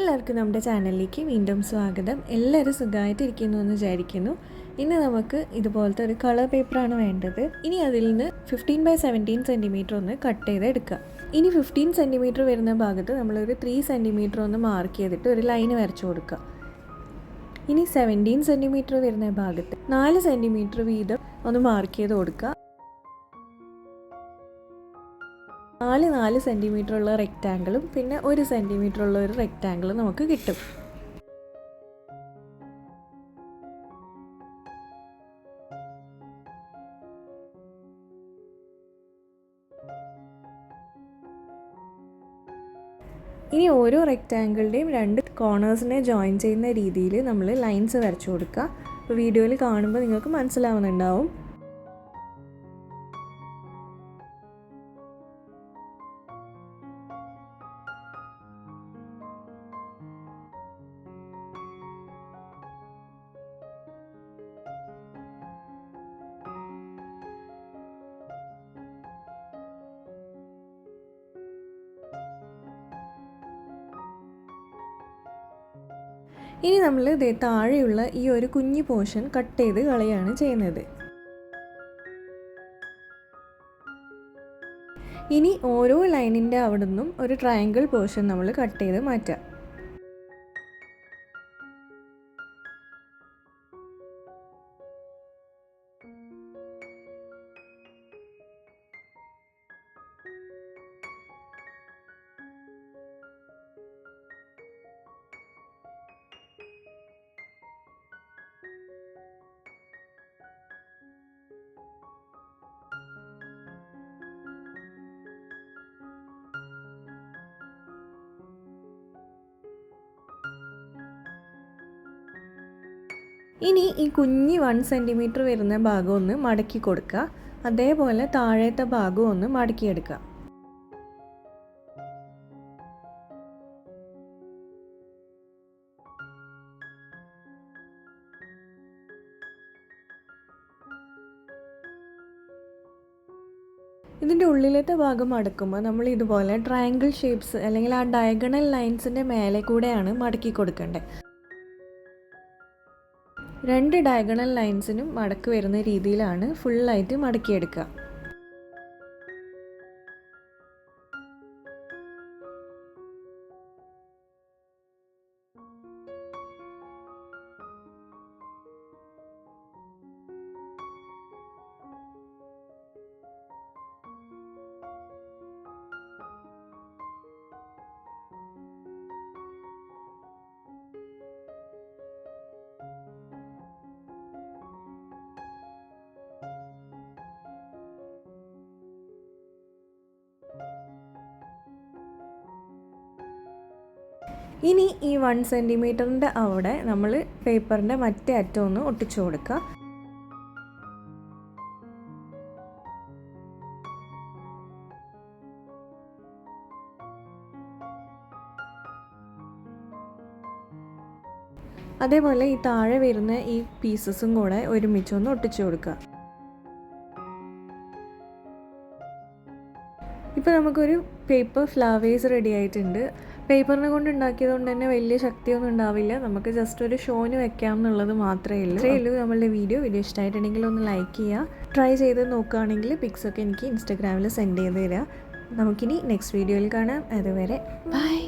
എല്ലാവർക്കും നമ്മുടെ ചാനലിലേക്ക് വീണ്ടും സ്വാഗതം. എല്ലാവരും സുഖമായിട്ടിരിക്കുന്നു എന്ന് വിചാരിക്കുന്നു. ഇന്ന് നമുക്ക് ഇതുപോലത്തെ ഒരു കളർ പേപ്പറാണ് വേണ്ടത്. ഇനി അതിൽ നിന്ന് 15x17 സെൻറ്റിമീറ്റർ ഒന്ന് കട്ട് ചെയ്തെടുക്കുക. ഇനി 15 സെൻറ്റിമീറ്റർ വരുന്ന ഭാഗത്ത് നമ്മളൊരു 3 സെൻറ്റിമീറ്റർ ഒന്ന് മാർക്ക് ചെയ്തിട്ട് ഒരു ലൈന് വരച്ചു കൊടുക്കുക. ഇനി 17 സെൻറ്റിമീറ്റർ വരുന്ന ഭാഗത്ത് 4 സെൻറ്റിമീറ്റർ വീതം ഒന്ന് മാർക്ക് ചെയ്ത് കൊടുക്കുക. 4 സെൻറ്റിമീറ്റർ ഉള്ള റെക്റ്റാങ്കിളും പിന്നെ 1 സെൻറ്റിമീറ്റർ ഉള്ള ഒരു റെക്റ്റാങ്കിളും നമുക്ക് കിട്ടും. ഇനി ഓരോ റെക്റ്റാങ്കിളിൻ്റെയും 2 കോർണേഴ്സിനെ ജോയിൻ ചെയ്യുന്ന രീതിയിൽ നമ്മൾ ലൈൻസ് വരച്ചു കൊടുക്കുക. അപ്പോൾ വീഡിയോയിൽ കാണുമ്പോൾ നിങ്ങൾക്ക് മനസ്സിലാവുന്നുണ്ടാവും. ഇനി നമ്മൾ താഴെയുള്ള ഈ ഒരു കുഞ്ഞു പോർഷൻ കട്ട് ചെയ്ത് കളയാണ് ചെയ്യുന്നത്. ഇനി ഓരോ ലൈനിൻ്റെ അവിടെ നിന്നും ഒരു ട്രയാങ്കിൾ പോർഷൻ നമ്മൾ കട്ട് ചെയ്ത് മാറ്റാം. ഇനി ഈ കുഞ്ഞി 1 സെൻറ്റിമീറ്റർ വരുന്ന ഭാഗം ഒന്ന് മടക്കി കൊടുക്കുക. അതേപോലെ താഴത്തെ ഭാഗം ഒന്ന് മടക്കിയെടുക്കുക. ഇതിൻ്റെ ഉള്ളിലത്തെ ഭാഗം മടക്കുമ്പോൾ നമ്മൾ ഇതുപോലെ ട്രയാങ്കിൾ ഷേപ്സ് അല്ലെങ്കിൽ ആ ഡയഗണൽ ലൈൻസിൻ്റെ മേലെ കൂടെയാണ് മടക്കി കൊടുക്കേണ്ടത്. 2 ഡയഗണൽ ലൈൻസിനും മടക്ക് വരുന്ന രീതിയിലാണ് ഫുള്ളായിട്ട് മടക്കിയെടുക്കുക. ഇനി ഈ 1 സെൻറ്റിമീറ്ററിൻ്റെ അവിടെ നമ്മൾ പേപ്പറിൻ്റെ മറ്റേ അറ്റം ഒന്ന് ഒട്ടിച്ചു കൊടുക്കുക. അതേപോലെ ഈ താഴെ വരുന്ന ഈ പീസസും കൂടെ ഒരുമിച്ചൊന്ന് ഒട്ടിച്ചു കൊടുക്കുക. ഇപ്പോൾ നമുക്കൊരു പേപ്പർ ഫ്ലവേഴ്സ് റെഡി ആയിട്ടുണ്ട്. പേപ്പറിനെ കൊണ്ട് ഉണ്ടാക്കിയത് കൊണ്ട് തന്നെ വലിയ ശക്തിയൊന്നും ഉണ്ടാവില്ല. നമുക്ക് ജസ്റ്റ് ഒരു ഷോന് വെക്കാം എന്നുള്ളത് മാത്രമേ ഉള്ളൂ. ഇത്രയേ ഉള്ളൂ നമ്മളുടെ വീഡിയോ ഇഷ്ടമായിട്ടുണ്ടെങ്കിൽ ഒന്ന് ലൈക്ക് ചെയ്യുക. ട്രൈ ചെയ്ത് നോക്കുകയാണെങ്കിൽ പിക്സൊക്കെ എനിക്ക് ഇൻസ്റ്റാഗ്രാമിൽ സെൻഡ് ചെയ്ത് തരിക. നമുക്കിനി നെക്സ്റ്റ് വീഡിയോയിൽ കാണാം. അതുവരെ ബൈ.